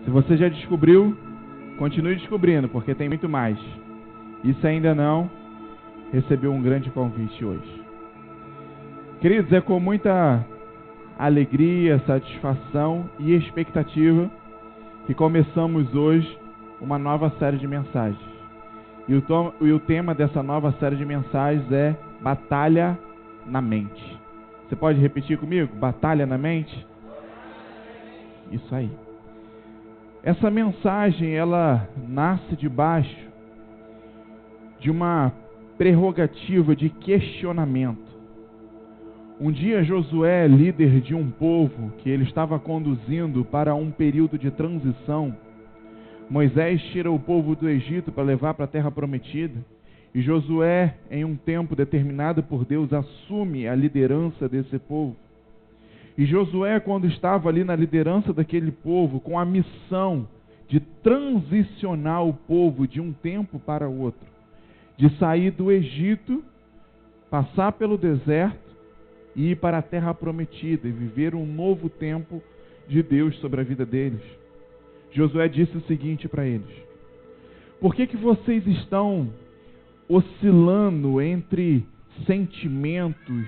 Se você já descobriu, continue descobrindo, porque tem muito mais. E se ainda não, recebeu um grande convite hoje. Queridos, é com muita alegria, satisfação e expectativa que começamos hoje uma nova série de mensagens. E o tema dessa nova série de mensagens é Batalha na Mente. Você pode repetir comigo? Batalha na Mente? Isso aí. Essa mensagem, ela nasce debaixo de uma prerrogativa de questionamento. Um dia Josué, líder de um povo que ele estava conduzindo para um período de transição, Moisés tira o povo do Egito para levar para a terra prometida, e Josué, em um tempo determinado por Deus, assume a liderança desse povo. E Josué, quando estava ali na liderança daquele povo, com a missão de transicionar o povo de um tempo para o outro, de sair do Egito, passar pelo deserto e ir para a terra prometida e viver um novo tempo de Deus sobre a vida deles. Josué disse o seguinte para eles: por que vocês estão oscilando entre sentimentos,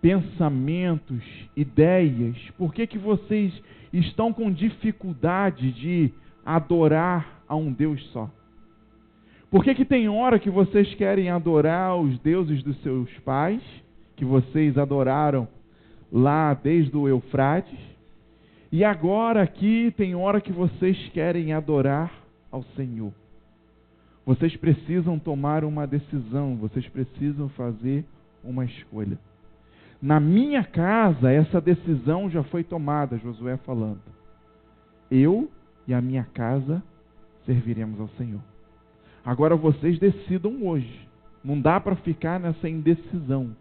pensamentos, ideias? Por que vocês estão com dificuldade de adorar a um Deus só? Por que tem hora que vocês querem adorar os deuses dos seus pais, que vocês adoraram lá desde o Eufrates, e agora aqui tem hora que vocês querem adorar ao Senhor? Vocês precisam tomar uma decisão, vocês precisam fazer uma escolha. Na minha casa, essa decisão já foi tomada, Josué falando. Eu e a minha casa serviremos ao Senhor. Agora vocês decidam hoje. Não dá para ficar nessa indecisão.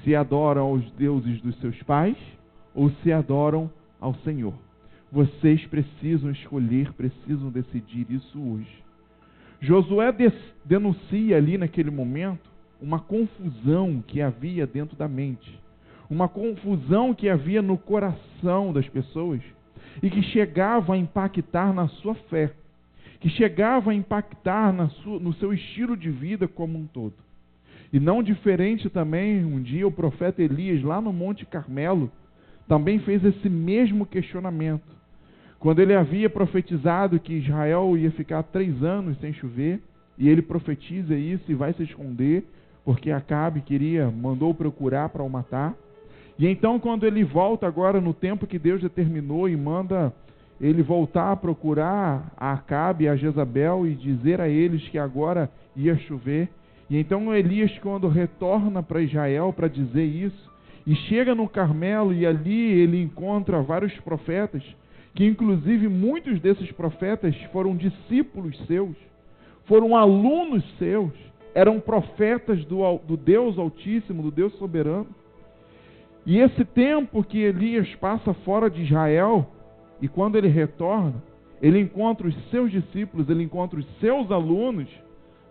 Se adoram aos deuses dos seus pais ou se adoram ao Senhor. Vocês precisam escolher, precisam decidir isso hoje. Josué denuncia ali naquele momento uma confusão que havia dentro da mente, uma confusão que havia no coração das pessoas e que chegava a impactar na sua fé, que chegava a impactar no seu estilo de vida como um todo. E não diferente também, um dia o profeta Elias, lá no Monte Carmelo, também fez esse mesmo questionamento. Quando ele havia profetizado que Israel ia ficar 3 anos sem chover, e ele profetiza isso e vai se esconder, porque Acabe mandou procurar para o matar. E então quando ele volta agora no tempo que Deus determinou e manda ele voltar a procurar a Acabe e a Jezabel e dizer a eles que agora ia chover. E então Elias, quando retorna para Israel para dizer isso, e chega no Carmelo e ali ele encontra vários profetas, que inclusive muitos desses profetas foram discípulos seus, foram alunos seus, eram profetas do Deus Altíssimo, do Deus Soberano. E esse tempo que Elias passa fora de Israel, e quando ele retorna, ele encontra os seus discípulos, ele encontra os seus alunos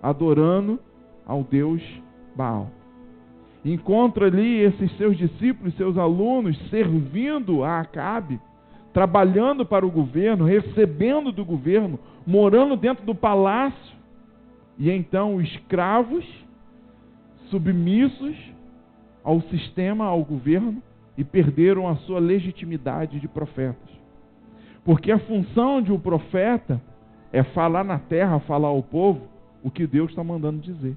adorando ao Deus Baal. Encontra ali esses seus discípulos, seus alunos, servindo a Acabe, trabalhando para o governo, recebendo do governo, morando dentro do palácio. E então escravos, submissos ao sistema, ao governo, e perderam a sua legitimidade de profetas. Porque a função de um profeta é falar na terra, falar ao povo o que Deus está mandando dizer.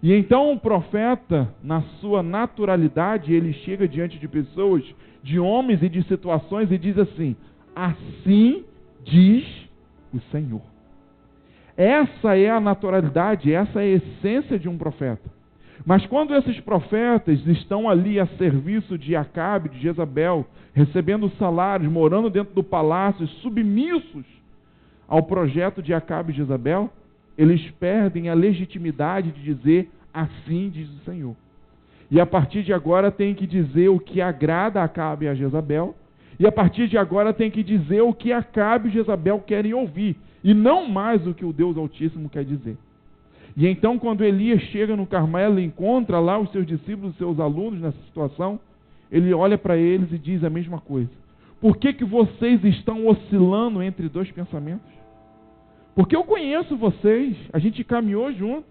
E então o profeta, na sua naturalidade, ele chega diante de pessoas, de homens e de situações e diz assim: assim diz o Senhor. Essa é a naturalidade, essa é a essência de um profeta. Mas quando esses profetas estão ali a serviço de Acabe, de Jezabel, recebendo salários, morando dentro do palácio, submissos ao projeto de Acabe e Jezabel, eles perdem a legitimidade de dizer assim diz o Senhor. E a partir de agora tem que dizer o que agrada a Acabe e a Jezabel, e a partir de agora tem que dizer o que Acabe e Jezabel querem ouvir, e não mais o que o Deus Altíssimo quer dizer. E então quando Elias chega no Carmelo e encontra lá os seus discípulos, os seus alunos nessa situação, ele olha para eles e diz a mesma coisa. por que vocês estão oscilando entre dois pensamentos? Porque eu conheço vocês, a gente caminhou junto,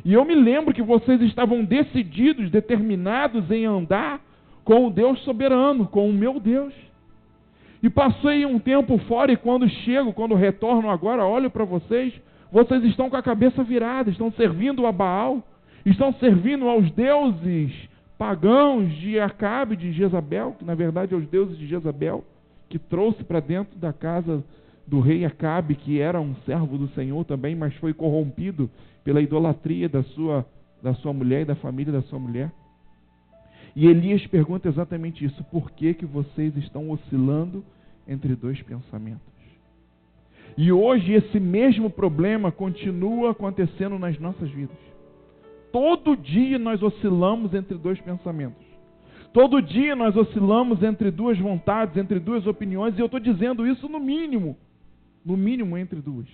e eu me lembro que vocês estavam decididos, determinados em andar com o Deus soberano, com o meu Deus. E passei um tempo fora, e quando retorno agora, olho para vocês estão com a cabeça virada, estão servindo a Baal, estão servindo aos deuses pagãos de Acabe, de Jezabel, que na verdade é os deuses de Jezabel, que trouxe para dentro da casa do rei Acabe, que era um servo do Senhor também, mas foi corrompido pela idolatria da sua mulher e da família da sua mulher. E Elias pergunta exatamente isso: por que vocês estão oscilando entre dois pensamentos? E hoje esse mesmo problema continua acontecendo nas nossas vidas. Todo dia nós oscilamos entre dois pensamentos. Todo dia nós oscilamos entre duas vontades, entre duas opiniões, e eu estou dizendo isso no mínimo entre duas.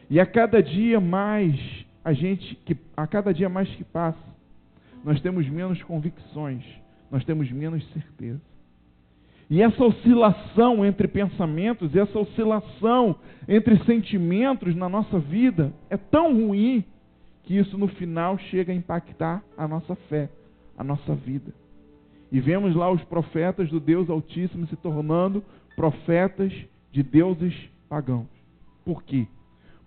E a cada dia mais que passa, nós temos menos convicções, nós temos menos certeza. E essa oscilação entre pensamentos, essa oscilação entre sentimentos na nossa vida é tão ruim que isso no final chega a impactar a nossa fé, a nossa vida. E vemos lá os profetas do Deus Altíssimo se tornando profetas de deuses pagãos. Por quê?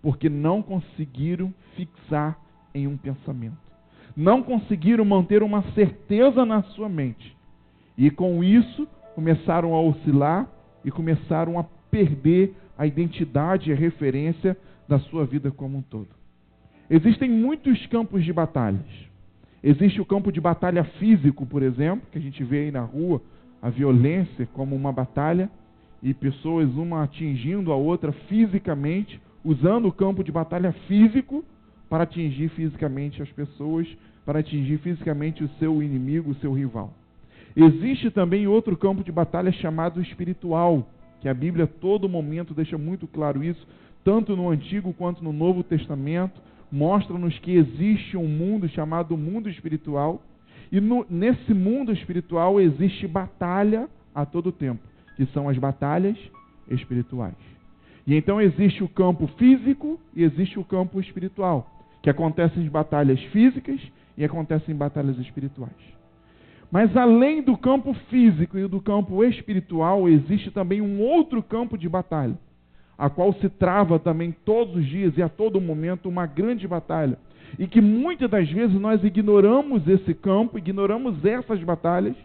Porque não conseguiram fixar em um pensamento. Não conseguiram manter uma certeza na sua mente. E com isso, começaram a oscilar e começaram a perder a identidade e a referência da sua vida como um todo. Existem muitos campos de batalhas. Existe o campo de batalha físico, por exemplo, que a gente vê aí na rua, a violência como uma batalha, e pessoas uma atingindo a outra fisicamente, usando o campo de batalha físico para atingir fisicamente as pessoas, para atingir fisicamente o seu inimigo, o seu rival. Existe também outro campo de batalha chamado espiritual, que a Bíblia a todo momento deixa muito claro isso, tanto no Antigo quanto no Novo Testamento, mostra-nos que existe um mundo chamado mundo espiritual, e nesse mundo espiritual existe batalha a todo tempo, que são as batalhas espirituais. E então existe o campo físico e existe o campo espiritual, que acontecem em batalhas físicas e acontecem em batalhas espirituais. Mas além do campo físico e do campo espiritual, existe também um outro campo de batalha, a qual se trava também todos os dias e a todo momento uma grande batalha. E que muitas das vezes nós ignoramos esse campo, ignoramos essas batalhas,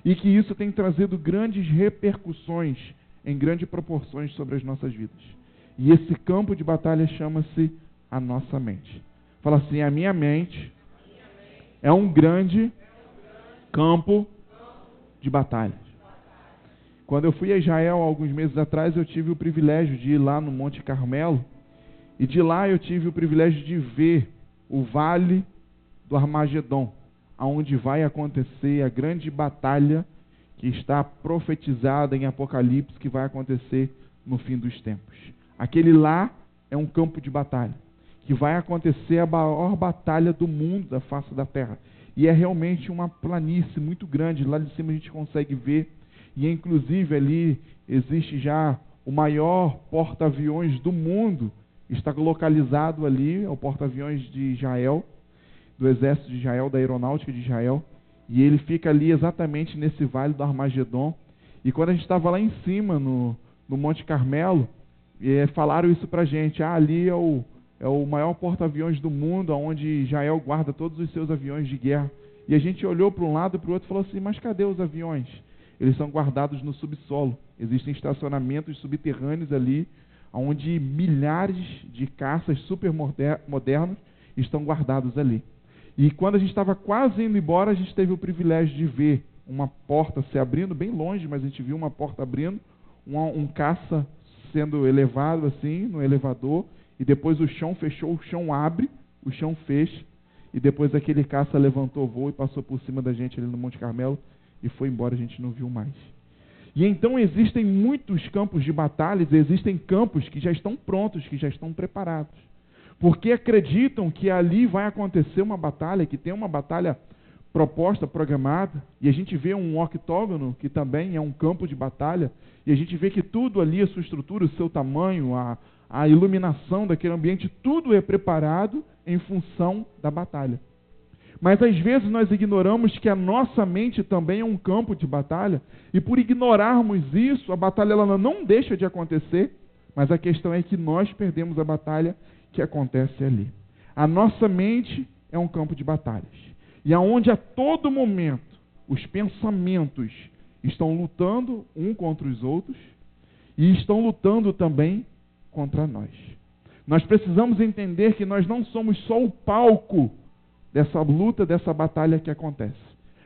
e que isso tem trazido grandes repercussões em grandes proporções sobre as nossas vidas. E esse campo de batalha chama-se a nossa mente. Fala assim: a minha mente é um grande campo de batalha. Quando eu fui a Israel alguns meses atrás, eu tive o privilégio de ir lá no Monte Carmelo, e de lá eu tive o privilégio de ver o Vale do Armagedon, aonde vai acontecer a grande batalha que está profetizada em Apocalipse, que vai acontecer no fim dos tempos. Aquele lá é um campo de batalha, que vai acontecer a maior batalha do mundo, da face da terra. E é realmente uma planície muito grande, lá de cima a gente consegue ver, e inclusive ali existe já o maior porta-aviões do mundo, está localizado ali, é o porta-aviões de Israel, do exército de Israel, da aeronáutica de Israel, e ele fica ali exatamente nesse vale do Armagedon. E quando a gente estava lá em cima, no Monte Carmelo, falaram isso pra gente: ali é o maior porta-aviões do mundo, onde Israel guarda todos os seus aviões de guerra. E a gente olhou para um lado e para o outro e falou assim: mas cadê os aviões? Eles são guardados no subsolo. Existem estacionamentos subterrâneos ali, onde milhares de caças super modernos estão guardados ali. E quando a gente estava quase indo embora, a gente teve o privilégio de ver uma porta se abrindo, bem longe, mas a gente viu uma porta abrindo, um caça sendo elevado assim, no elevador, e depois o chão fechou, o chão abre, o chão fecha, e depois aquele caça levantou voo e passou por cima da gente ali no Monte Carmelo, e foi embora, a gente não viu mais. E então existem muitos campos de batalhas, existem campos que já estão prontos, que já estão preparados. Porque acreditam que ali vai acontecer uma batalha, que tem uma batalha proposta, programada, e a gente vê um octógono, que também é um campo de batalha, e a gente vê que tudo ali, a sua estrutura, o seu tamanho, a iluminação daquele ambiente, tudo é preparado em função da batalha. Mas às vezes nós ignoramos que a nossa mente também é um campo de batalha, e por ignorarmos isso, a batalha ela não deixa de acontecer, mas a questão é que nós perdemos a batalha que acontece ali. A nossa mente é um campo de batalhas, e aonde a todo momento os pensamentos estão lutando um contra os outros, e estão lutando também contra nós. Nós precisamos entender que nós não somos só o palco dessa luta, dessa batalha que acontece,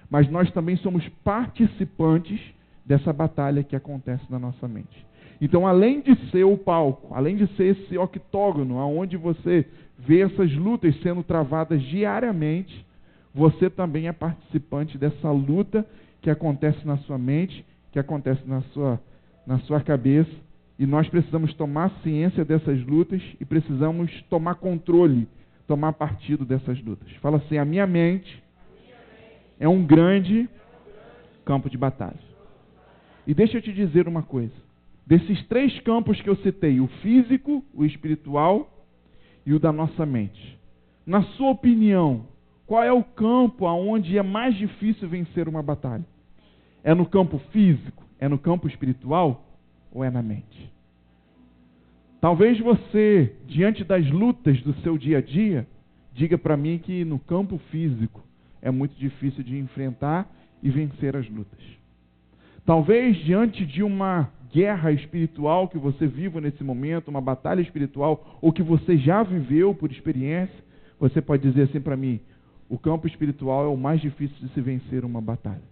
mas nós também somos participantes dessa batalha que acontece na nossa mente. Então, além de ser o palco, além de ser esse octógono, onde você vê essas lutas sendo travadas diariamente, você também é participante dessa luta que acontece na sua mente, que acontece na sua cabeça, e nós precisamos tomar ciência dessas lutas e precisamos tomar controle, tomar partido dessas lutas. Fala assim, a minha mente é um grande campo de batalha. E deixa eu te dizer uma coisa. Desses 3 campos que eu citei, o físico, o espiritual e o da nossa mente. Na sua opinião, qual é o campo onde é mais difícil vencer uma batalha? É no campo físico? É no campo espiritual? Ou é na mente? Talvez você, diante das lutas do seu dia a dia, diga para mim que no campo físico é muito difícil de enfrentar e vencer as lutas. Talvez diante de uma guerra espiritual que você viva nesse momento, uma batalha espiritual, ou que você já viveu por experiência, você pode dizer assim para mim, o campo espiritual é o mais difícil de se vencer uma batalha.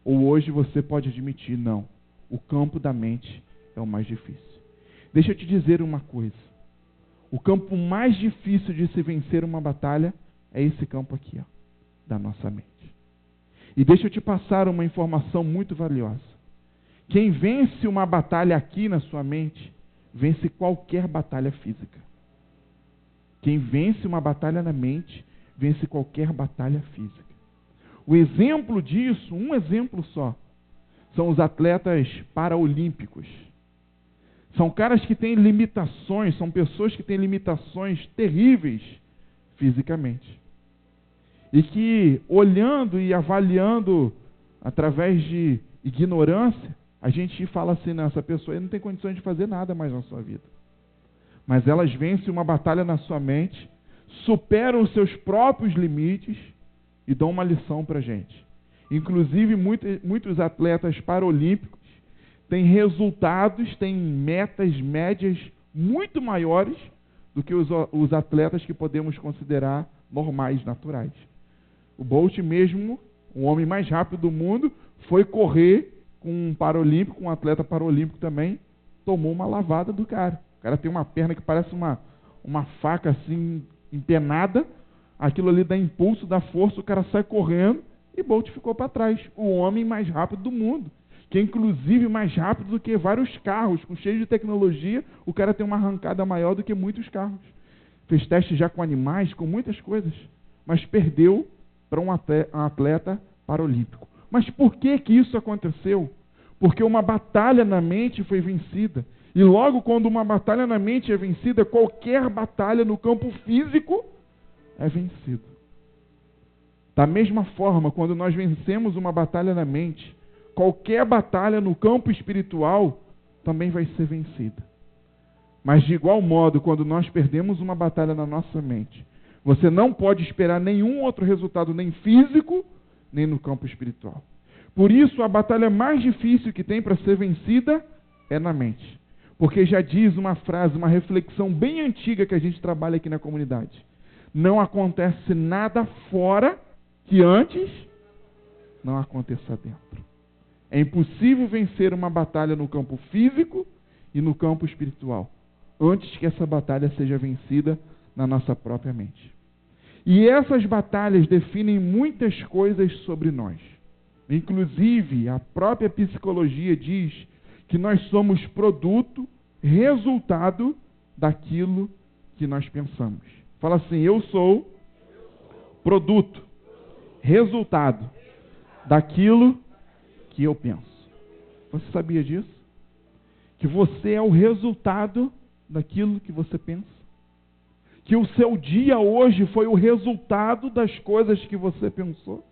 Ou hoje você pode admitir, não, o campo da mente é o mais difícil. Deixa eu te dizer uma coisa. O campo mais difícil de se vencer uma batalha é esse campo aqui, ó, da nossa mente. E deixa eu te passar uma informação muito valiosa. Quem vence uma batalha aqui na sua mente, vence qualquer batalha física. Quem vence uma batalha na mente, vence qualquer batalha física. O exemplo disso, um exemplo só, são os atletas paraolímpicos. São caras que têm limitações, são pessoas que têm limitações terríveis fisicamente. E que, olhando e avaliando através de ignorância, a gente fala assim, não, essa pessoa não tem condições de fazer nada mais na sua vida. Mas elas vencem uma batalha na sua mente, superam os seus próprios limites e dão uma lição para a gente. Inclusive, muitos atletas paralímpicos têm resultados, têm metas médias muito maiores do que os atletas que podemos considerar normais, naturais. O Bolt mesmo, o homem mais rápido do mundo, foi correr com um paralímpico, um atleta paralímpico também, tomou uma lavada do cara. O cara tem uma perna que parece uma faca assim, empenada, aquilo ali dá impulso, dá força, o cara sai correndo e Bolt ficou para trás. O homem mais rápido do mundo, que é inclusive mais rápido do que vários carros, cheio de tecnologia, o cara tem uma arrancada maior do que muitos carros. Fez teste já com animais, com muitas coisas, mas perdeu para um atleta paralímpico. Mas por que isso aconteceu? Porque uma batalha na mente foi vencida. E logo quando uma batalha na mente é vencida, qualquer batalha no campo físico é vencida. Da mesma forma, quando nós vencemos uma batalha na mente, qualquer batalha no campo espiritual também vai ser vencida. Mas de igual modo, quando nós perdemos uma batalha na nossa mente, você não pode esperar nenhum outro resultado, nem físico, nem no campo espiritual. Por isso, a batalha mais difícil que tem para ser vencida é na mente. Porque já diz uma frase, uma reflexão bem antiga que a gente trabalha aqui na comunidade. Não acontece nada fora que antes não aconteça dentro. É impossível vencer uma batalha no campo físico e no campo espiritual, antes que essa batalha seja vencida na nossa própria mente. E essas batalhas definem muitas coisas sobre nós. Inclusive, a própria psicologia diz que nós somos produto, resultado daquilo que nós pensamos. Fala assim, eu sou produto, resultado daquilo que eu penso. Você sabia disso? Que você é o resultado daquilo que você pensa? Que o seu dia hoje foi o resultado das coisas que você pensou?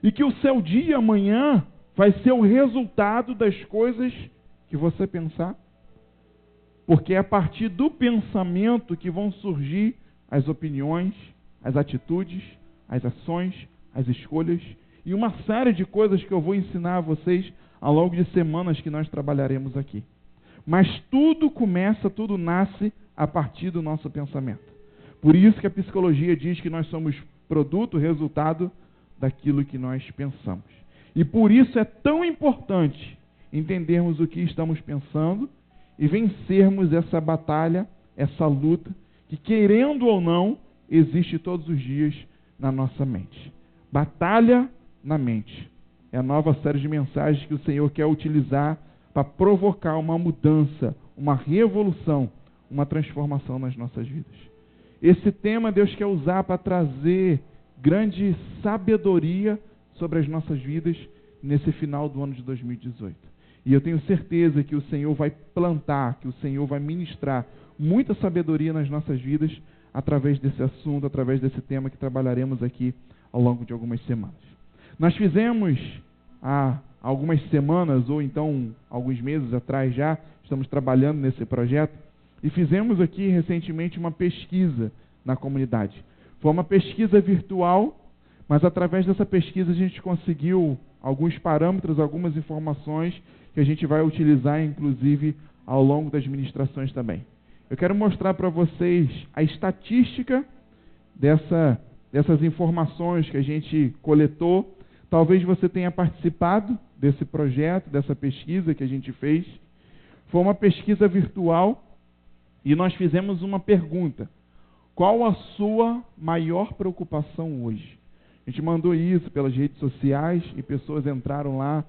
E que o seu dia amanhã vai ser o resultado das coisas que você pensar? Porque é a partir do pensamento que vão surgir as opiniões, as atitudes, as ações, as escolhas e uma série de coisas que eu vou ensinar a vocês ao longo de semanas que nós trabalharemos aqui. Mas tudo começa, tudo nasce a partir do nosso pensamento. Por isso que a psicologia diz que nós somos produto, resultado daquilo que nós pensamos. E por isso é tão importante entendermos o que estamos pensando e vencermos essa batalha, essa luta, que querendo ou não, existe todos os dias na nossa mente. Batalha na mente. É a nova série de mensagens que o Senhor quer utilizar para provocar uma mudança, uma revolução, uma transformação nas nossas vidas. Esse tema Deus quer usar para trazer grande sabedoria sobre as nossas vidas nesse final do ano de 2018. E eu tenho certeza que o Senhor vai plantar, que o Senhor vai ministrar muita sabedoria nas nossas vidas através desse assunto, através desse tema que trabalharemos aqui ao longo de algumas semanas. Nós fizemos há algumas semanas, ou então alguns meses atrás já, estamos trabalhando nesse projeto, e fizemos aqui recentemente uma pesquisa na comunidade. Foi uma pesquisa virtual, mas através dessa pesquisa a gente conseguiu alguns parâmetros, algumas informações que a gente vai utilizar, inclusive, ao longo das ministrações também. Eu quero mostrar para vocês a estatística dessas informações que a gente coletou. Talvez você tenha participado desse projeto, dessa pesquisa que a gente fez. Foi uma pesquisa virtual e nós fizemos uma pergunta. Qual a sua maior preocupação hoje? A gente mandou isso pelas redes sociais e pessoas entraram lá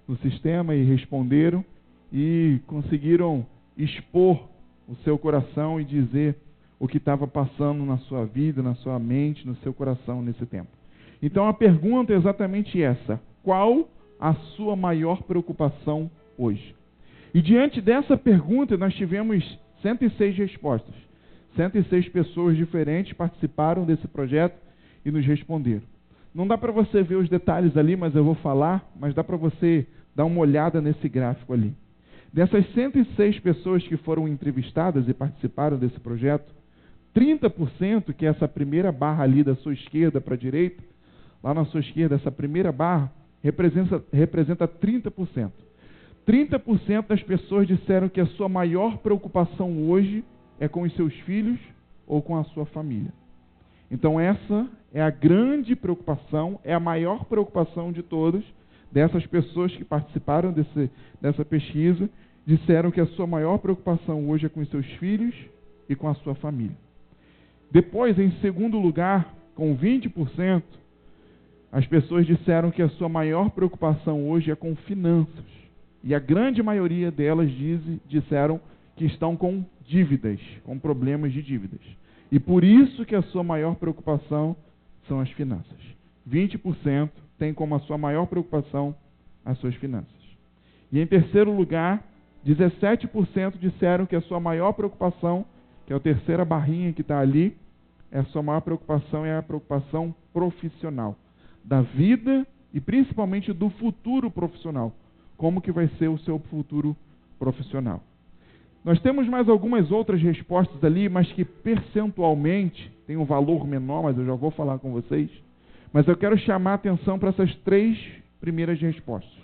no sistema e responderam e conseguiram expor o seu coração e dizer o que estava passando na sua vida, na sua mente, no seu coração nesse tempo. Então a pergunta é exatamente essa: qual a sua maior preocupação hoje? E diante dessa pergunta nós tivemos 106 respostas. 106 pessoas diferentes participaram desse projeto e nos responderam. Não dá para você ver os detalhes ali, mas eu vou falar, mas dá para você dar uma olhada nesse gráfico ali. Dessas 106 pessoas que foram entrevistadas e participaram desse projeto, 30%, que é essa primeira barra ali da sua esquerda para a direita, lá na sua esquerda, essa primeira barra, representa 30%. 30% das pessoas disseram que a sua maior preocupação hoje é com os seus filhos ou com a sua família. Então essa é a grande preocupação, é a maior preocupação de todas, dessas pessoas que participaram dessa pesquisa, disseram que a sua maior preocupação hoje é com os seus filhos e com a sua família. Depois, em segundo lugar, com 20%, as pessoas disseram que a sua maior preocupação hoje é com finanças. E a grande maioria delas disseram que estão com dívidas, com problemas de dívidas. E por isso que a sua maior preocupação são as finanças. 20% tem como a sua maior preocupação as suas finanças. E em terceiro lugar, 17% disseram que a sua maior preocupação, que é a terceira barrinha que está ali, a sua maior preocupação é a preocupação profissional, da vida e principalmente do futuro profissional. Como que vai ser o seu futuro profissional? Nós temos mais algumas outras respostas ali, mas que percentualmente tem um valor menor, mas eu já vou falar com vocês. Mas eu quero chamar a atenção para essas 3 primeiras respostas.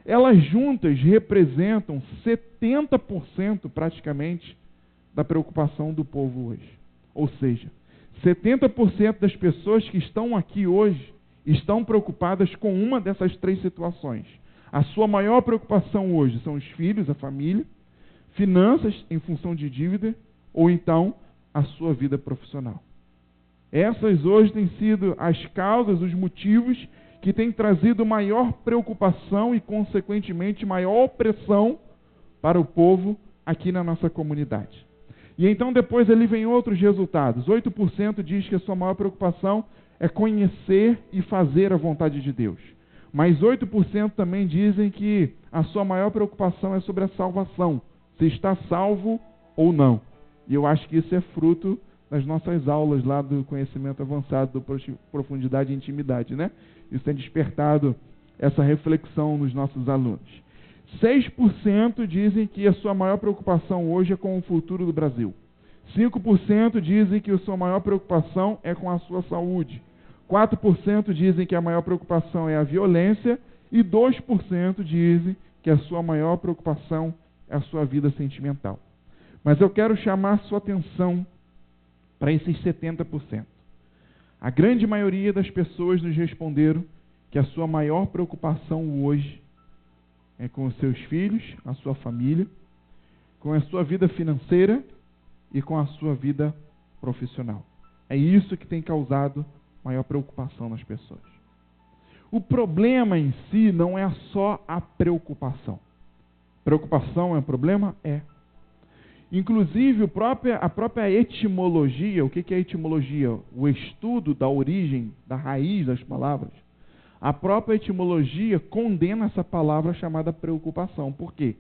Elas juntas representam 70% praticamente da preocupação do povo hoje. Ou seja, 70% das pessoas que estão aqui hoje estão preocupadas com uma dessas 3 situações. A sua maior preocupação hoje são os filhos, a família, finanças em função de dívida, ou então a sua vida profissional. Essas hoje têm sido as causas, os motivos que têm trazido maior preocupação e, consequentemente, maior opressão para o povo aqui na nossa comunidade. E então depois ali vem outros resultados. 8% diz que a sua maior preocupação é conhecer e fazer a vontade de Deus. Mas 8% também dizem que a sua maior preocupação é sobre a salvação, se está salvo ou não. E eu acho que isso é fruto das nossas aulas lá do conhecimento avançado, do profundidade e intimidade, né? Isso tem despertado essa reflexão nos nossos alunos. 6% dizem que a sua maior preocupação hoje é com o futuro do Brasil. 5% dizem que a sua maior preocupação é com a sua saúde. 4% dizem que a maior preocupação é a violência. E 2% dizem que a sua maior preocupação é a sua vida sentimental. Mas eu quero chamar a sua atenção para esses 70%. A grande maioria das pessoas nos responderam que a sua maior preocupação hoje é com os seus filhos, a sua família, com a sua vida financeira e com a sua vida profissional. É isso que tem causado maior preocupação nas pessoas. O problema em si não é só a preocupação. Preocupação é um problema? É. Inclusive, a própria etimologia, o que é etimologia? O estudo da origem, da raiz das palavras. A própria etimologia condena essa palavra chamada preocupação. Por quê?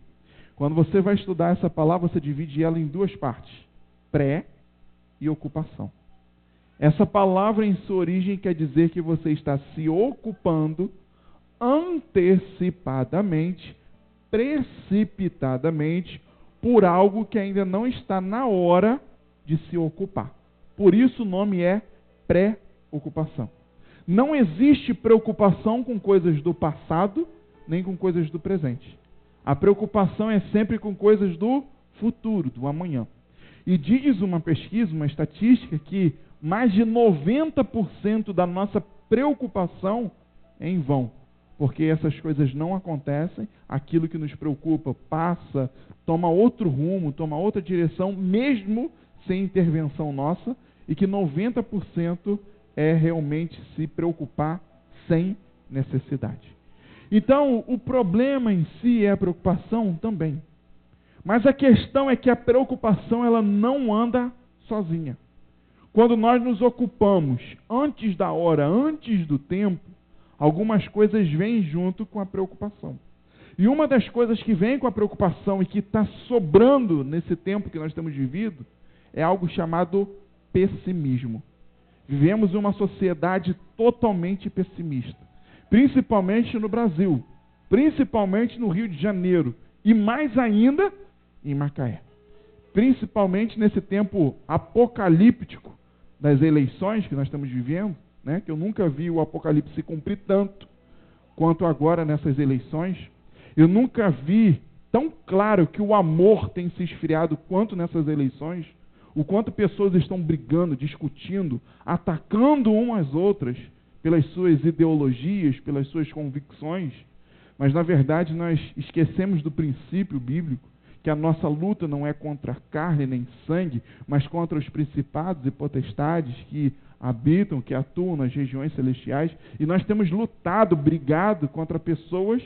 Quando você vai estudar essa palavra, você divide ela em duas partes. Pré e ocupação. Essa palavra em sua origem quer dizer que você está se ocupando antecipadamente, precipitadamente, por algo que ainda não está na hora de se ocupar. Por isso o nome é pré-ocupação. Não existe preocupação com coisas do passado, nem com coisas do presente. A preocupação é sempre com coisas do futuro, do amanhã. E diz uma pesquisa, uma estatística, que mais de 90% da nossa preocupação é em vão. Porque essas coisas não acontecem, aquilo que nos preocupa passa, toma outro rumo, toma outra direção, mesmo sem intervenção nossa, e que 90% é realmente se preocupar sem necessidade. Então, o problema em si é a preocupação também. Mas a questão é que a preocupação ela não anda sozinha. Quando nós nos ocupamos antes da hora, antes do tempo, algumas coisas vêm junto com a preocupação. E uma das coisas que vem com a preocupação e que está sobrando nesse tempo que nós temos vivido é algo chamado pessimismo. Vivemos uma sociedade totalmente pessimista, principalmente no Brasil, principalmente no Rio de Janeiro e mais ainda em Macaé. Principalmente nesse tempo apocalíptico das eleições que nós estamos vivendo, né? Que eu nunca vi o apocalipse se cumprir tanto quanto agora nessas eleições. Eu nunca vi tão claro que o amor tem se esfriado quanto nessas eleições, o quanto pessoas estão brigando, discutindo, atacando umas às outras pelas suas ideologias, pelas suas convicções, mas na verdade nós esquecemos do princípio bíblico, que a nossa luta não é contra carne nem sangue, mas contra os principados e potestades que habitam, que atuam nas regiões celestiais, e nós temos lutado, brigado contra pessoas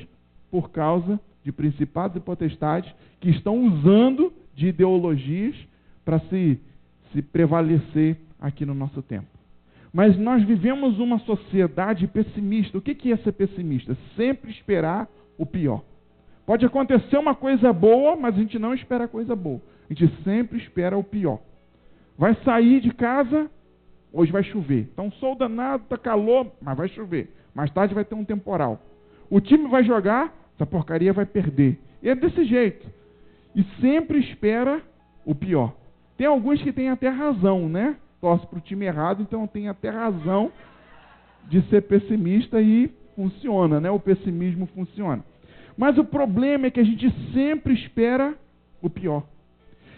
por causa de principados e potestades que estão usando de ideologias para se prevalecer aqui no nosso tempo. Mas nós vivemos uma sociedade pessimista. O que é ser pessimista? Sempre esperar o pior. Pode acontecer uma coisa boa, mas a gente não espera a coisa boa. A gente sempre espera o pior. Vai sair de casa, hoje vai chover. Está um sol danado, está calor, mas vai chover. Mais tarde vai ter um temporal. O time vai jogar, essa porcaria vai perder. E é desse jeito. E sempre espera o pior. Tem alguns que têm até razão, né? Torce para o time errado, então tem até razão de ser pessimista e funciona, né? O pessimismo funciona. Mas o problema é que a gente sempre espera o pior.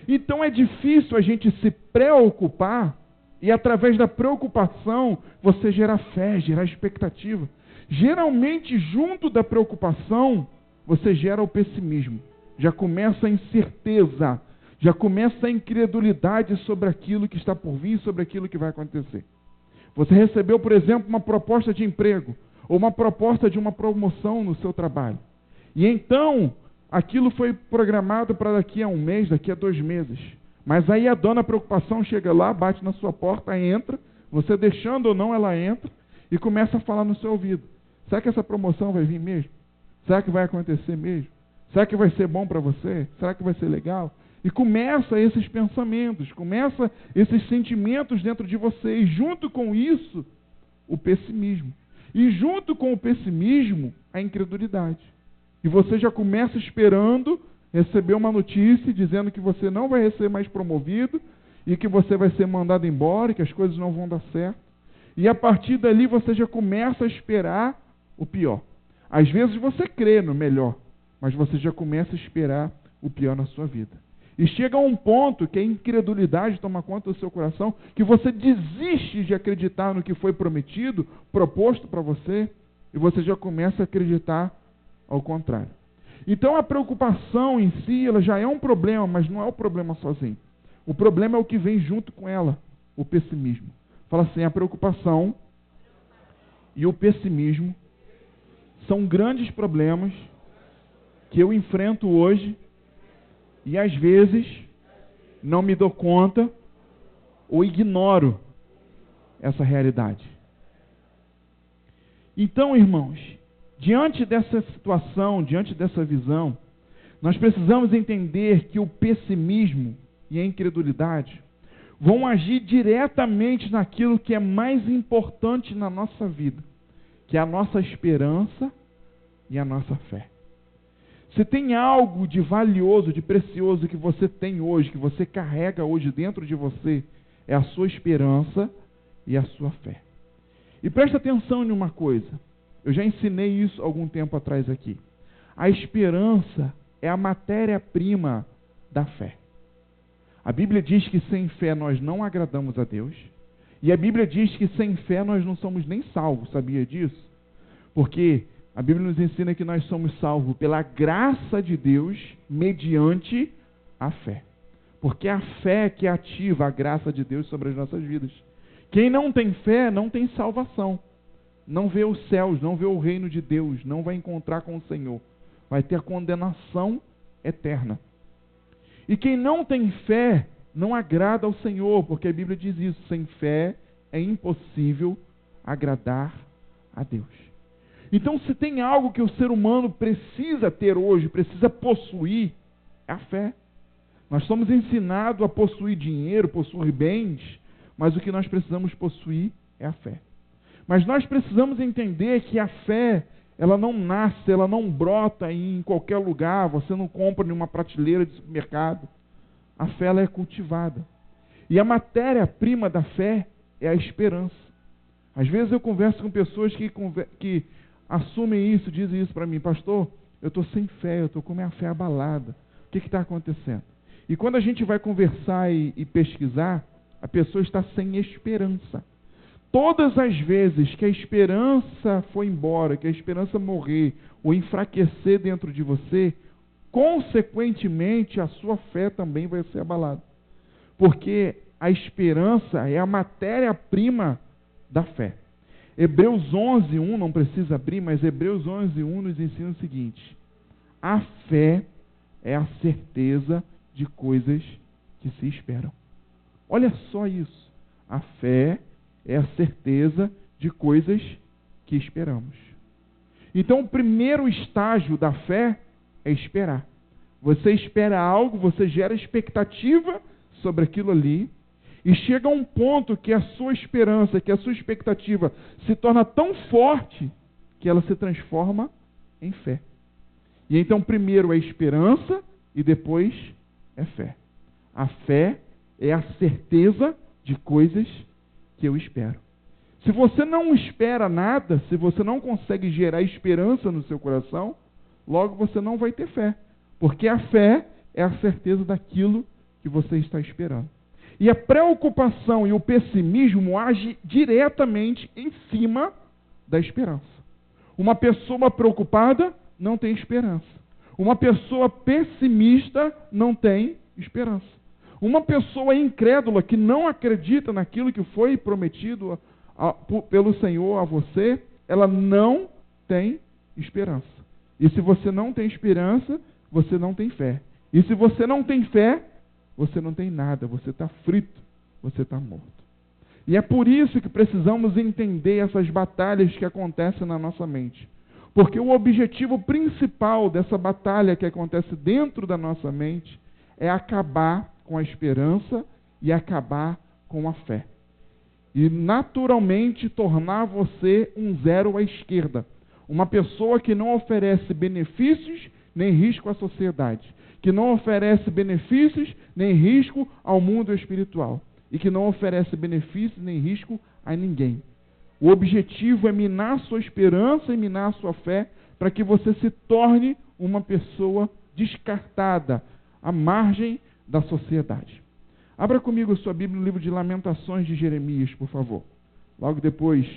Então é difícil a gente se preocupar e através da preocupação você gerar fé, gerar expectativa. Geralmente junto da preocupação você gera o pessimismo. Já começa a incerteza, já começa a incredulidade sobre aquilo que está por vir, sobre aquilo que vai acontecer. Você recebeu, por exemplo, uma proposta de emprego ou uma proposta de uma promoção no seu trabalho. E então, aquilo foi programado para daqui a um mês, daqui a 2 meses. Mas aí a dona preocupação chega lá, bate na sua porta, entra, Você deixando ou não, ela entra e começa a falar no seu ouvido. Será que essa promoção vai vir mesmo? Será que vai acontecer mesmo? Será que vai ser bom para você? Será que vai ser legal? E começa esses pensamentos, começa esses sentimentos dentro de você. E junto com isso, o pessimismo. E junto com o pessimismo, a incredulidade. E você já começa esperando receber uma notícia dizendo que você não vai ser mais promovido e que você vai ser mandado embora e que as coisas não vão dar certo. E a partir dali você já começa a esperar o pior. Às vezes você crê no melhor, mas você já começa a esperar o pior na sua vida. E chega a um ponto que a incredulidade toma conta do seu coração, que você desiste de acreditar no que foi prometido, proposto para você, e você já começa a acreditar ao contrário. Então a preocupação em si, ela já é um problema, mas não é o problema sozinho. O problema é o que vem junto com ela, o pessimismo. Fala assim, a preocupação e o pessimismo são grandes problemas que eu enfrento hoje e às vezes não me dou conta ou ignoro essa realidade. Então, irmãos, diante dessa situação, diante dessa visão, nós precisamos entender que o pessimismo e a incredulidade vão agir diretamente naquilo que é mais importante na nossa vida, que é a nossa esperança e a nossa fé. Se tem algo de valioso, de precioso que você tem hoje, que você carrega hoje dentro de você, é a sua esperança e a sua fé. E presta atenção em uma coisa, eu já ensinei isso algum tempo atrás aqui. A esperança é a matéria-prima da fé. A Bíblia diz que sem fé nós não agradamos a Deus, e a Bíblia diz que sem fé nós não somos nem salvos, sabia disso? Porque a Bíblia nos ensina que nós somos salvos pela graça de Deus mediante a fé. Porque é a fé que ativa a graça de Deus sobre as nossas vidas. Quem não tem fé não tem salvação. Não vê os céus, não vê o reino de Deus, não vai encontrar com o Senhor. Vai ter a condenação eterna. E quem não tem fé não agrada ao Senhor, porque a Bíblia diz isso. Sem fé é impossível agradar a Deus. Então, se tem algo que o ser humano precisa ter hoje, precisa possuir, é a fé. Nós somos ensinados a possuir dinheiro, possuir bens, mas o que nós precisamos possuir é a fé. Mas nós precisamos entender que a fé, ela não nasce, ela não brota em qualquer lugar, você não compra em uma prateleira de supermercado. A fé, ela é cultivada. E a matéria-prima da fé é a esperança. Às vezes eu converso com pessoas que assumem isso, dizem isso para mim, pastor, eu estou sem fé, eu estou com minha fé abalada. O que está acontecendo? E quando a gente vai conversar e pesquisar, a pessoa está sem esperança. Todas as vezes que a esperança for embora, que a esperança morrer ou enfraquecer dentro de você, consequentemente a sua fé também vai ser abalada. Porque a esperança é a matéria-prima da fé. Hebreus 11:1, não precisa abrir, mas Hebreus 11:1 nos ensina o seguinte: a fé é a certeza de coisas que se esperam. Olha só isso. A fé é a certeza de coisas que esperamos. Então, o primeiro estágio da fé é esperar. Você espera algo, você gera expectativa sobre aquilo ali, e chega a um ponto que a sua esperança, que a sua expectativa se torna tão forte que ela se transforma em fé. E então, primeiro é esperança e depois é fé. A fé é a certeza de coisas que eu espero. Se você não espera nada, se você não consegue gerar esperança no seu coração, logo você não vai ter fé. Porque a fé é a certeza daquilo que você está esperando. E a preocupação e o pessimismo agem diretamente em cima da esperança. Uma pessoa preocupada não tem esperança. Uma pessoa pessimista não tem esperança. Uma pessoa incrédula que não acredita naquilo que foi prometido pelo Senhor a você, ela não tem esperança. E se você não tem esperança, você não tem fé. E se você não tem fé, você não tem nada, você está frito, você está morto. E é por isso que precisamos entender essas batalhas que acontecem na nossa mente. Porque o objetivo principal dessa batalha que acontece dentro da nossa mente é acabar com a esperança e acabar com a fé. E naturalmente tornar você um zero à esquerda. Uma pessoa que não oferece benefícios nem risco à sociedade. Que não oferece benefícios nem risco ao mundo espiritual. E que não oferece benefícios nem risco a ninguém. O objetivo é minar sua esperança e minar sua fé para que você se torne uma pessoa descartada à margem da sociedade. Abra comigo a sua Bíblia no livro de Lamentações de Jeremias, por favor. Logo depois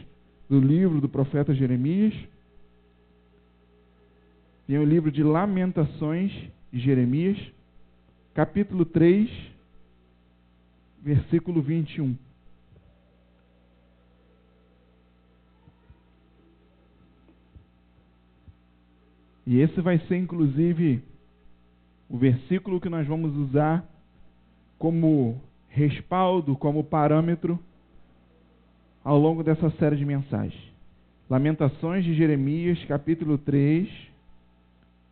do livro do profeta Jeremias, tem o livro de Lamentações de Jeremias, capítulo 3, versículo 21. E esse vai ser, inclusive, o versículo que nós vamos usar como respaldo, como parâmetro ao longo dessa série de mensagens. Lamentações de Jeremias, capítulo 3,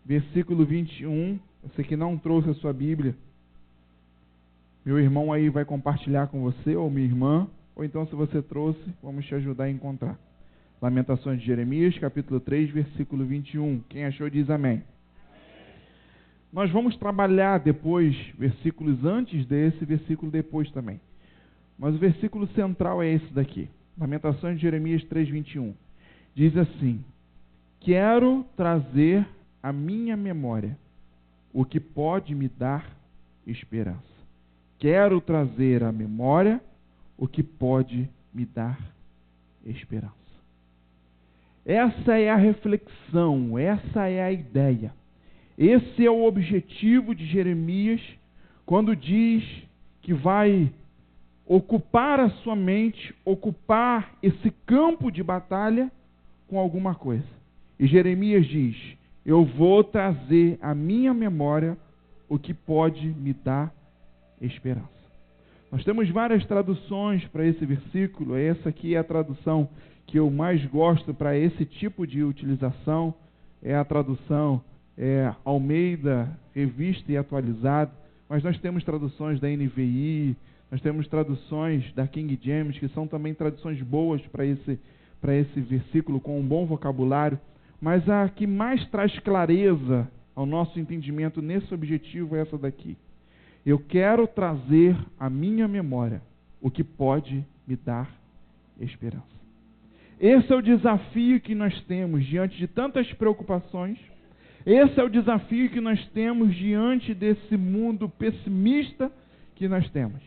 versículo 21. Você que não trouxe a sua Bíblia, meu irmão aí vai compartilhar com você, ou minha irmã, ou então se você trouxe, vamos te ajudar a encontrar. Lamentações de Jeremias, capítulo 3, versículo 21. Quem achou diz amém. Nós vamos trabalhar depois versículos antes desse, versículo depois também. Mas o versículo central é esse daqui. Lamentações de Jeremias 3, 21. Diz assim: quero trazer à minha memória o que pode me dar esperança. Quero trazer à memória o que pode me dar esperança. Essa é a reflexão, essa é a ideia. Esse é o objetivo de Jeremias quando diz que vai ocupar a sua mente, ocupar esse campo de batalha com alguma coisa. E Jeremias diz: eu vou trazer à minha memória o que pode me dar esperança. Nós temos várias traduções para esse versículo. Essa aqui é a tradução que eu mais gosto para esse tipo de utilização. É a tradução Almeida, Revista e Atualizada. Mas nós temos traduções da NVI, nós temos traduções da King James, que são também traduções boas para esse versículo, com um bom vocabulário. Mas a que mais traz clareza ao nosso entendimento nesse objetivo é essa daqui. Eu quero trazer à minha memória o que pode me dar esperança. Esse é o desafio que nós temos diante de tantas preocupações. Esse é o desafio que nós temos diante desse mundo pessimista que nós temos.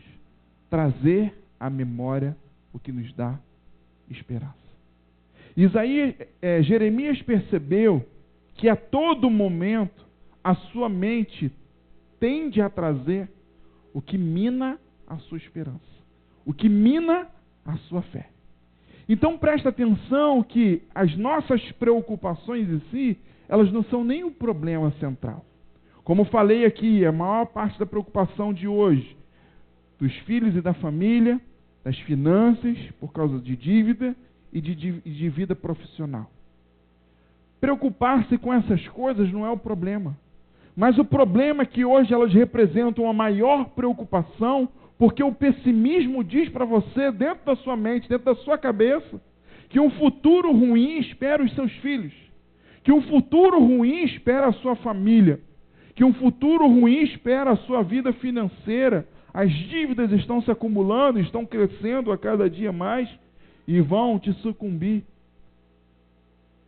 Trazer à memória o que nos dá esperança. Jeremias percebeu que a todo momento a sua mente tende a trazer o que mina a sua esperança, o que mina a sua fé. Então presta atenção que as nossas preocupações em si, elas não são nem o problema central. Como falei aqui, a maior parte da preocupação de hoje, dos filhos e da família, das finanças, por causa de dívida e de vida profissional. Preocupar-se com essas coisas não é o problema. Mas o problema é que hoje elas representam a maior preocupação, porque o pessimismo diz para você, dentro da sua mente, dentro da sua cabeça, que um futuro ruim espera os seus filhos, que um futuro ruim espera a sua família, que um futuro ruim espera a sua vida financeira. As dívidas estão se acumulando, estão crescendo a cada dia mais e vão te sucumbir.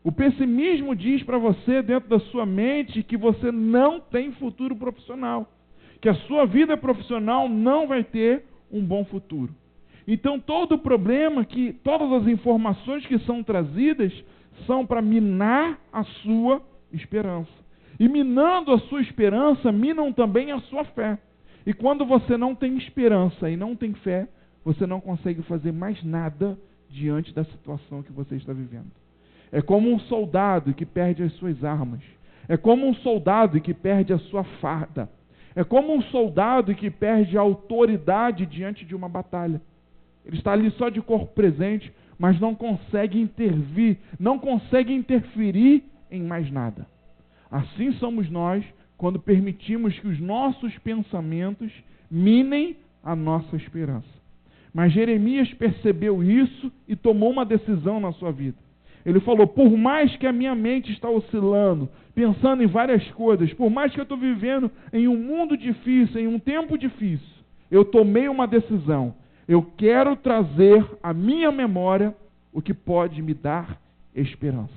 O pessimismo diz para você, dentro da sua mente, que você não tem futuro profissional, que a sua vida profissional não vai ter um bom futuro. Então todo o problema, todas as informações que são trazidas são para minar a sua esperança. E minando a sua esperança, minam também a sua fé. E quando você não tem esperança e não tem fé, você não consegue fazer mais nada diante da situação que você está vivendo. É como um soldado que perde as suas armas. É como um soldado que perde a sua farda. É como um soldado que perde a autoridade diante de uma batalha. ele está ali só de corpo presente, mas não consegue intervir, não consegue interferir em mais nada. Assim somos nós quando permitimos que os nossos pensamentos minem a nossa esperança. Mas Jeremias percebeu isso e tomou uma decisão na sua vida. Ele falou, por mais que a minha mente está oscilando, pensando em várias coisas, por mais que eu estou vivendo em um mundo difícil, em um tempo difícil, eu tomei uma decisão. Eu quero trazer à minha memória o que pode me dar esperança.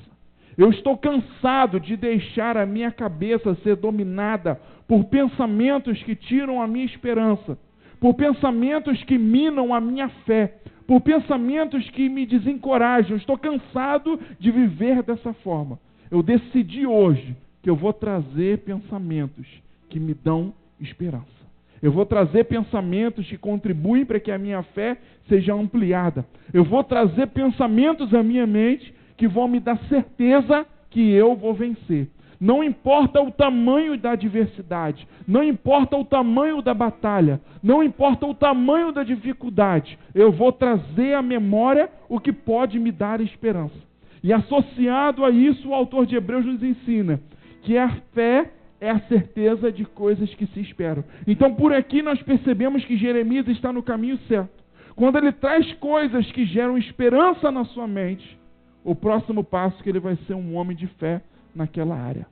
Eu estou cansado de deixar a minha cabeça ser dominada por pensamentos que tiram a minha esperança, por pensamentos que minam a minha fé, por pensamentos que me desencorajam. Eu estou cansado de viver dessa forma. Eu decidi hoje que eu vou trazer pensamentos que me dão esperança. Eu vou trazer pensamentos que contribuem para que a minha fé seja ampliada. Eu vou trazer pensamentos à minha mente que vão me dar certeza que eu vou vencer. Não importa o tamanho da adversidade, não importa o tamanho da batalha, não importa o tamanho da dificuldade, eu vou trazer à memória o que pode me dar esperança. E associado a isso, o autor de Hebreus nos ensina que a fé é a certeza de coisas que se esperam. Então, por aqui nós percebemos que Jeremias está no caminho certo. Quando ele traz coisas que geram esperança na sua mente, o próximo passo é que ele vai ser um homem de fé naquela área.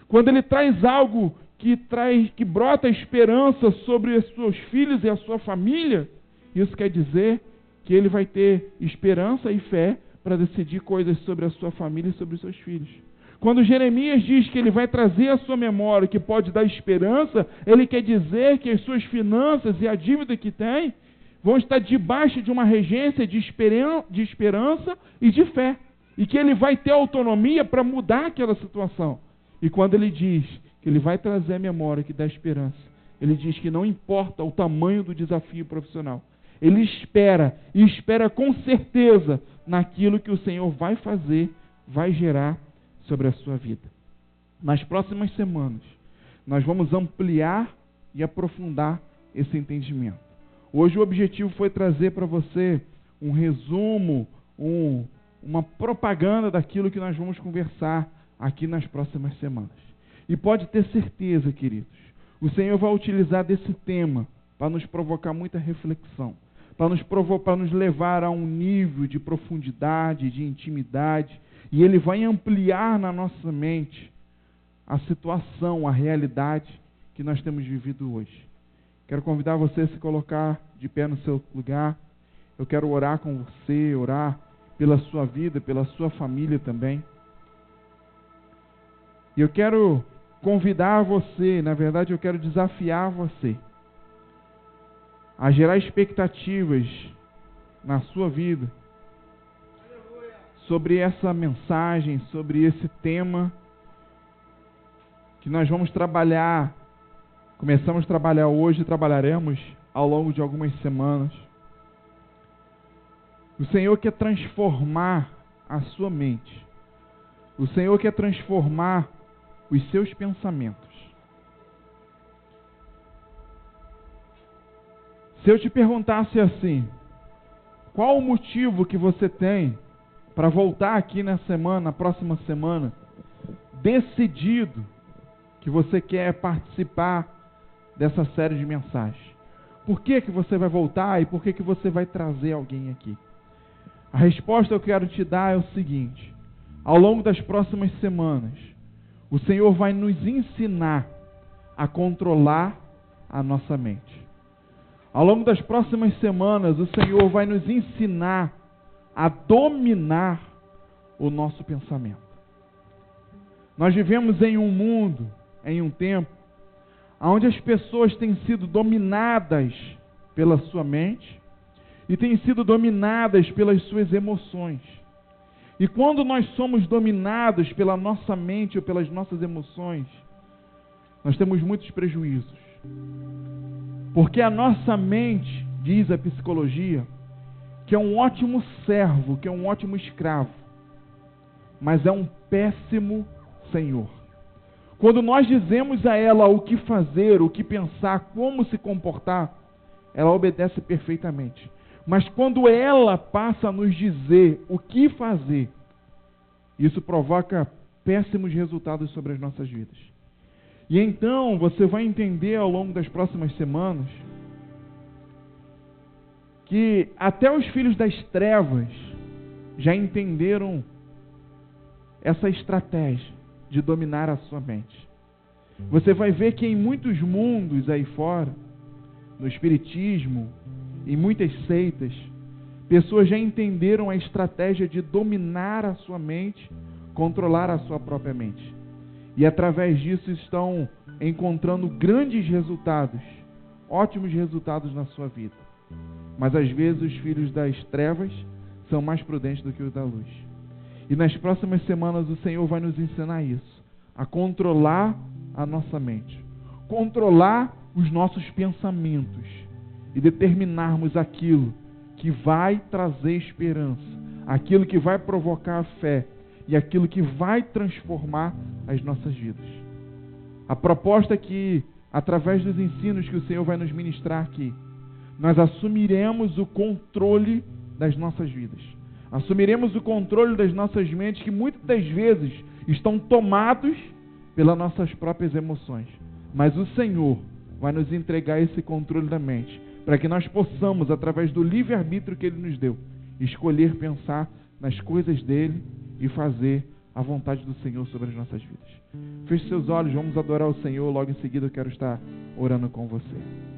Quando ele traz algo que brota esperança sobre os seus filhos e a sua família, isso quer dizer que ele vai ter esperança e fé para decidir coisas sobre a sua família e sobre os seus filhos. Quando Jeremias diz que ele vai trazer à sua memória que pode dar esperança, ele quer dizer que as suas finanças e a dívida que tem vão estar debaixo de uma regência de esperança e de fé. E que ele vai ter autonomia para mudar aquela situação. E quando ele diz que ele vai trazer a memória que dá esperança, ele diz que não importa o tamanho do desafio profissional. Ele espera, e espera com certeza naquilo que o Senhor vai fazer, vai gerar sobre a sua vida. Nas próximas semanas, nós vamos ampliar e aprofundar esse entendimento. Hoje o objetivo foi trazer para você um resumo, uma propaganda daquilo que nós vamos conversar aqui nas próximas semanas. E pode ter certeza, queridos, o Senhor vai utilizar desse tema para nos provocar muita reflexão, para nos levar a um nível de profundidade, de intimidade, e Ele vai ampliar na nossa mente a situação, a realidade que nós temos vivido hoje. Quero convidar você a se colocar de pé no seu lugar. Eu quero orar com você, orar pela sua vida, pela sua família também. E eu quero convidar você, na verdade eu quero desafiar você a gerar expectativas na sua vida sobre essa mensagem, sobre esse tema que nós vamos trabalhar. Começamos a trabalhar hoje e trabalharemos ao longo de algumas semanas. O Senhor quer transformar a sua mente. O Senhor quer transformar os seus pensamentos. Se eu te perguntasse assim, qual o motivo que você tem para voltar aqui na próxima semana, decidido que você quer participar dessa série de mensagens? Por que você vai voltar e por que você vai trazer alguém aqui? A resposta que eu quero te dar é o seguinte: ao longo das próximas semanas, o Senhor vai nos ensinar a controlar a nossa mente. Ao longo das próximas semanas, o Senhor vai nos ensinar a dominar o nosso pensamento. Nós vivemos em um mundo, em um tempo, onde as pessoas têm sido dominadas pela sua mente e têm sido dominadas pelas suas emoções. E quando nós somos dominados pela nossa mente ou pelas nossas emoções, nós temos muitos prejuízos. Porque a nossa mente, diz a psicologia, que é um ótimo servo, que é um ótimo escravo, mas é um péssimo senhor. Quando nós dizemos a ela o que fazer, o que pensar, como se comportar, ela obedece perfeitamente. Mas quando ela passa a nos dizer o que fazer, isso provoca péssimos resultados sobre as nossas vidas. E então você vai entender ao longo das próximas semanas que até os filhos das trevas já entenderam essa estratégia de dominar a sua mente. Você vai ver que em muitos mundos aí fora, no espiritismo, em muitas seitas, pessoas já entenderam a estratégia de dominar a sua mente, controlar a sua própria mente. E através disso estão encontrando grandes resultados, ótimos resultados na sua vida. Mas às vezes os filhos das trevas são mais prudentes do que os da luz. E nas próximas semanas o Senhor vai nos ensinar isso, a controlar a nossa mente, controlar os nossos pensamentos e determinarmos aquilo que vai trazer esperança, aquilo que vai provocar a fé e aquilo que vai transformar as nossas vidas. A proposta é que, através dos ensinos que o Senhor vai nos ministrar aqui, nós assumiremos o controle das nossas vidas. Assumiremos o controle das nossas mentes, que muitas das vezes estão tomados pelas nossas próprias emoções. Mas o Senhor vai nos entregar esse controle da mente, para que nós possamos, através do livre-arbítrio que Ele nos deu, escolher pensar nas coisas dEle e fazer a vontade do Senhor sobre as nossas vidas. Feche seus olhos, vamos adorar o Senhor. Logo em seguida eu quero estar orando com você.